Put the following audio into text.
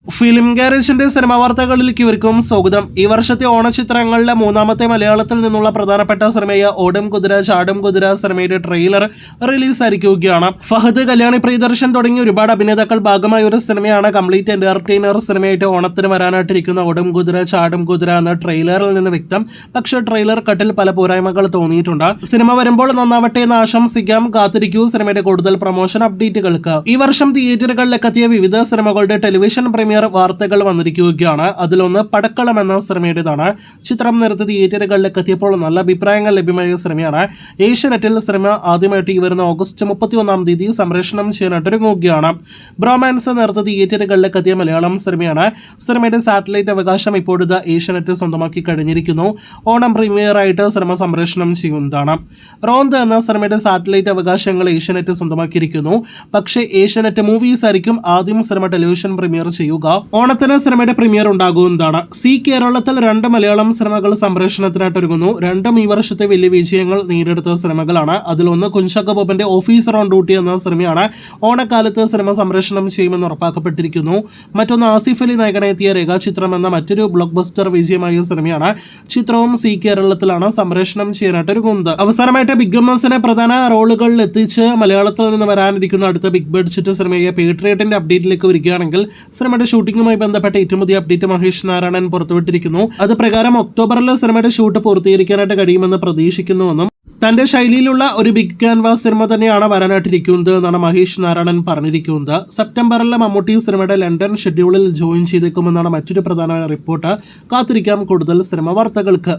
Film ഗാരേജിന്റെ cinema വാർത്തകളിലേക്ക് ഇവർക്കും സ്വാഗതം. ഈ വർഷത്തെ ഓണചിത്രങ്ങളിലെ മൂന്നാമത്തെ മലയാളത്തിൽ നിന്നുള്ള പ്രധാനപ്പെട്ട സിനിമയായ ഓടും കുതിര ചാടും കുതിര സിനിമയുടെ ട്രെയിലർ റിലീസായിരിക്കുകയാണ്. ഫഹദ്, കല്യാണി പ്രിയദർശൻ തുടങ്ങി ഒരുപാട് അഭിനേതാക്കൾ ഭാഗമായ ഒരു സിനിമയാണ് കംപ്ലീറ്റ് എന്റർടൈനർ സിനിമയായിട്ട് ഓണത്തിന് വരാനായിട്ടിരിക്കുന്ന ഓടും കുതിര ചാടും കുതിര എന്ന ട്രെയിലറിൽ നിന്ന് വ്യക്തം. പക്ഷേ ട്രെയിലർ കട്ടിൽ പല പോരായ്മകൾ തോന്നിയിട്ടുണ്ട്. സിനിമ വരുമ്പോൾ നന്നാവട്ടെ എന്ന് ആശംസിക്കാം. കാത്തിരിക്കൂ സിനിമയുടെ കൂടുതൽ പ്രൊമോഷൻ അപ്ഡേറ്റുകൾക്ക്. ഈ വർഷം തിയേറ്ററുകളിലേക്ക് എത്തിയ വിവിധ സിനിമകളുടെ ടെലിവിഷൻ പ്രീമിയർ വാർത്തകൾ വന്നിരിക്കുകയാണ്. അതിലൊന്ന് പടക്കളം എന്ന സിനിമയുടേതാണ്. ചിത്രം നേരത്തെ തിയേറ്ററുകളിലേക്ക് എത്തിയപ്പോൾ നല്ല അഭിപ്രായങ്ങൾ ലഭ്യമായ സിനിമയാണ്. ഏഷ്യാനെറ്റിൽ സിനിമ ആദ്യമായിട്ട് ഈ വരുന്ന ഓഗസ്റ്റ് 31 സംപ്രേഷണം ചെയ്യാനായിട്ടൊരുങ്ങുകയാണ്. ബ്രോമാൻസ് നേരത്തെ തിയേറ്ററുകളിലേക്ക് എത്തിയ മലയാളം സിനിമയാണ്. സിനിമയുടെ സാറ്റലൈറ്റ് അവകാശം ഇപ്പോഴത്തെ ഏഷ്യാനെറ്റ് സ്വന്തമാക്കി കഴിഞ്ഞിരിക്കുന്നു. ഓണം പ്രീമിയർ ആയിട്ട് സിനിമ സംപ്രേഷണം ചെയ്യുന്നതാണ്. റോന്ത് എന്ന സിനിമയുടെ സാറ്റലൈറ്റ് അവകാശങ്ങൾ ഏഷ്യാനെറ്റ് സ്വന്തമാക്കിയിരിക്കുന്നു. പക്ഷേ ഏഷ്യാനെറ്റ് മൂവീസ് ആയിരിക്കും ആദ്യം സിനിമ ടെലിവിഷൻ പ്രീമിയർ ചെയ്യുക. ഓണത്തിന് സിനിമയുടെ പ്രീമിയർ ഉണ്ടാകുന്നതാണ്. കേരളത്തിൽ 2 മലയാളം സിനിമകൾ സംപ്രേഷണത്തിനായിട്ട് ഒരുങ്ങുന്നു. രണ്ടും ഈ വർഷത്തെ വലിയ വിജയങ്ങൾ നേടിയെടുത്ത സിനിമകളാണ്. അതിലൊന്ന് കുഞ്ചാക്കോ ബോബന്റെ ഓഫീസർ ഓൺ ഡ്യൂട്ടി എന്ന സിനിമയാണ്. ഓണക്കാലത്ത് സിനിമ സംപ്രേഷണം ചെയ്യുമെന്ന് ഉറപ്പാക്കപ്പെട്ടിരിക്കുന്നു. മറ്റൊന്ന് ആസിഫ് അലി നായകനെത്തിയ രേഖാചിത്രം എന്ന മറ്റൊരു ബ്ലോക്ക് ബസ്റ്റർ വിജയമായ സിനിമയാണ്. ചിത്രവും കേരളത്തിലാണ് സംപ്രേഷണം ചെയ്യാനായിട്ട് ഒരുങ്ങുന്നത്. അവസാനമായിട്ട് ബിഗ് എംഎസിനെ പ്രധാന റോളുകളിൽ എത്തിച്ച് മലയാളത്തിൽ നിന്ന് വരാനിരിക്കുന്ന അടുത്ത ബിഗ് ബഡ്ജറ്റ് സിനിമയായ പേട്രിയറ്റിന്റെ അപ്ഡേറ്റിലേക്ക് വരികയാണെങ്കിൽ സിനിമയുടെ ഷൂട്ടിംഗുമായി ബന്ധപ്പെട്ട ഏറ്റവും പുതിയ അപ്ഡേറ്റ് മഹേഷ് നാരായണൻ പുറത്തുവിട്ടിരിക്കുന്നു. അത് പ്രകാരം ഒക്ടോബറിൽ സിനിമയുടെ ഷൂട്ട് പൂർത്തീകരിക്കാനായിട്ട് കഴിയുമെന്ന് പ്രതീക്ഷിക്കുന്നുവെന്നും തന്റെ ശൈലിയിലുള്ള ഒരു ബിഗ് ക്യാൻവാസ് സിനിമ തന്നെയാണ് വരാനായിട്ടിരിക്കുന്നത് എന്നാണ് മഹേഷ് നാരായണൻ പറഞ്ഞിരിക്കുന്നത്. സെപ്റ്റംബറിൽ മമ്മൂട്ടി സിനിമയുടെ ലണ്ടൻ ഷെഡ്യൂളിൽ ജോയിൻ ചെയ്തേക്കുമെന്നാണ് മറ്റൊരു പ്രധാന റിപ്പോർട്ട്. കാത്തിരിക്കാം കൂടുതൽ സിനിമ വാർത്തകൾക്ക്.